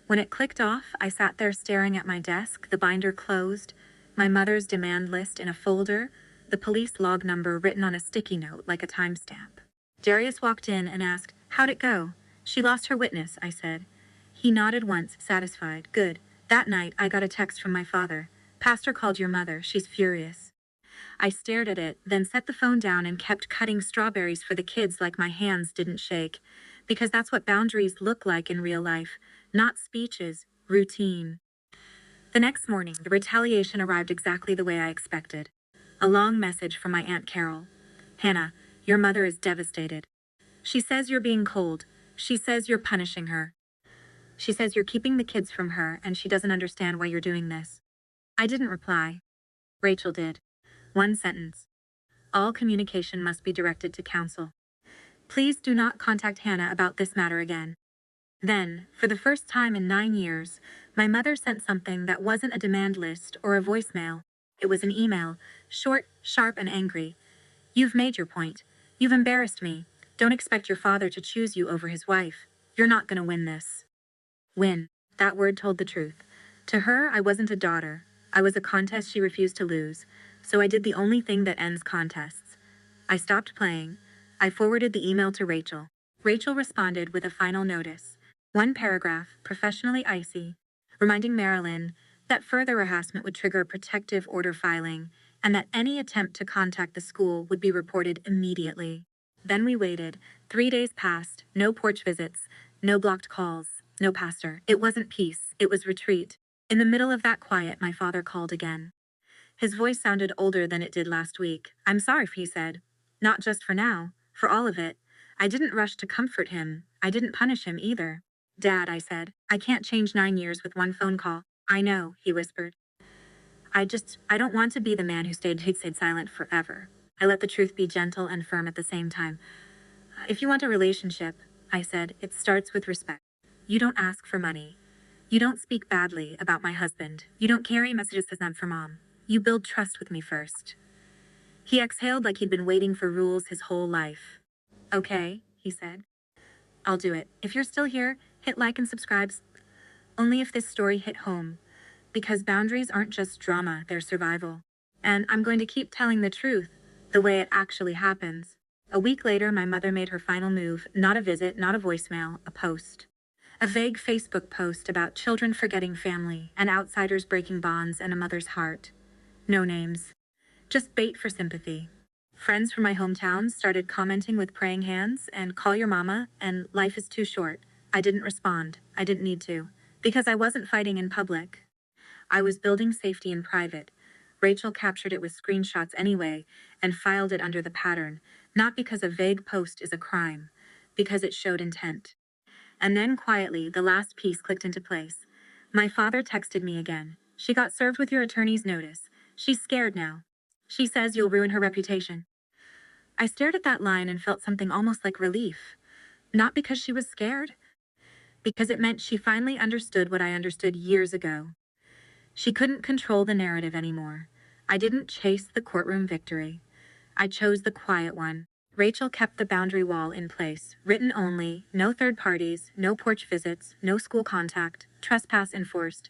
When it clicked off, I sat there staring at my desk, the binder closed, my mother's demand list in a folder, the police log number written on a sticky note like a timestamp. Darius walked in and asked, how'd it go? She lost her witness, I said. He nodded once, satisfied. Good. That night, I got a text from my father. Pastor called your mother. She's furious. I stared at it, then set the phone down and kept cutting strawberries for the kids like my hands didn't shake. Because that's what boundaries look like in real life. Not speeches, routine. The next morning, the retaliation arrived exactly the way I expected. A long message from my Aunt Carol. Hannah, your mother is devastated. She says you're being cold. She says you're punishing her. She says you're keeping the kids from her and she doesn't understand why you're doing this. I didn't reply. Rachel did. One sentence. All communication must be directed to counsel. Please do not contact Hannah about this matter again. Then, for the first time in 9 years, my mother sent something that wasn't a demand list or a voicemail. It was an email, short, sharp, and angry. You've made your point. You've embarrassed me. Don't expect your father to choose you over his wife. You're not going to win this. Win. That word told the truth. To her, I wasn't a daughter. I was a contest she refused to lose. So I did the only thing that ends contests. I stopped playing. I forwarded the email to Rachel. Rachel responded with a final notice. One paragraph, professionally icy, reminding Marilyn that further harassment would trigger protective order filing and that any attempt to contact the school would be reported immediately. Then we waited. 3 days passed, no porch visits, no blocked calls, no pastor. It wasn't peace, it was retreat. In the middle of that quiet, my father called again. His voice sounded older than it did last week. I'm sorry, he said. Not just for now, for all of it. I didn't rush to comfort him. I didn't punish him either. Dad, I said, I can't change 9 years with one phone call. I know, he whispered. I don't want to be the man who stayed silent forever. I let the truth be gentle and firm at the same time. If you want a relationship, I said, it starts with respect. You don't ask for money. You don't speak badly about my husband. You don't carry messages that not for Mom. You build trust with me first. He exhaled like he'd been waiting for rules his whole life. Okay, he said. I'll do it. If you're still here, hit like and subscribe. Only if this story hit home. Because boundaries aren't just drama, they're survival. And I'm going to keep telling the truth, the way it actually happens. A week later, my mother made her final move. Not a visit, not a voicemail, a post. A vague Facebook post about children forgetting family and outsiders breaking bonds and a mother's heart. No names. Just bait for sympathy. Friends from my hometown started commenting with praying hands and call your mama and life is too short. I didn't respond. I didn't need to. Because I wasn't fighting in public. I was building safety in private. Rachel captured it with screenshots anyway and filed it under the pattern, not because a vague post is a crime, because it showed intent. And then quietly, the last piece clicked into place. My father texted me again. She got served with your attorney's notice. She's scared now. She says you'll ruin her reputation. I stared at that line and felt something almost like relief. Not because she was scared, because it meant she finally understood what I understood years ago. She couldn't control the narrative anymore. I didn't chase the courtroom victory. I chose the quiet one. Rachel kept the boundary wall in place, written only, no third parties, no porch visits, no school contact, trespass enforced.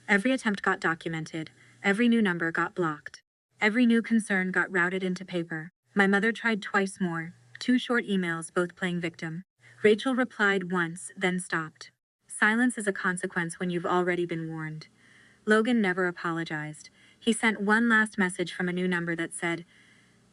Every attempt got documented. Every new number got blocked. Every new concern got routed into paper. My mother tried twice more, 2 short emails, both playing victim. Rachel replied once, then stopped. Silence is a consequence when you've already been warned. Logan never apologized. He sent one last message from a new number that said,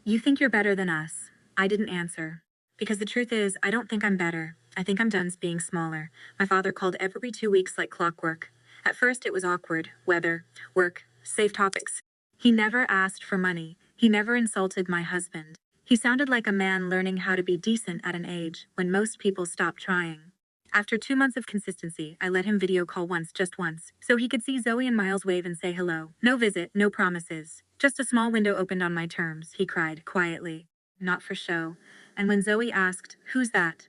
"You think you're better than us." I didn't answer. Because the truth is, I don't think I'm better. I think I'm done being smaller. My father called every 2 weeks like clockwork. At first it was awkward. Weather, work, safe topics. He never asked for money. He never insulted my husband. He sounded like a man learning how to be decent at an age when most people stop trying. After 2 months of consistency, I let him video call once, just once, so he could see Zoe and Miles wave and say hello. No visit, no promises. Just a small window opened on my terms, he cried, quietly. Not for show. And when Zoe asked, "Who's that?"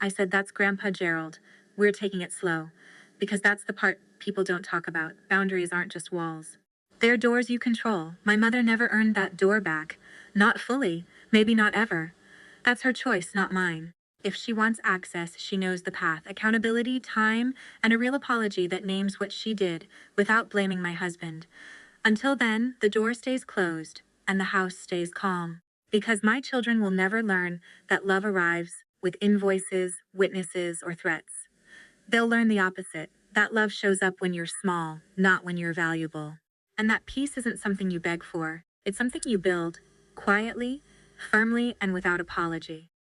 I said, "That's Grandpa Gerald. We're taking it slow." Because that's the part people don't talk about. Boundaries aren't just walls. They're doors you control. My mother never earned that door back. Not fully. Maybe not ever. That's her choice, not mine. If she wants access, she knows the path. Accountability, time, and a real apology that names what she did without blaming my husband. Until then, the door stays closed and the house stays calm. Because my children will never learn that love arrives with invoices, witnesses, or threats. They'll learn the opposite. That love shows up when you're small, not when you're valuable. And that peace isn't something you beg for. It's something you build, quietly, firmly, and without apology.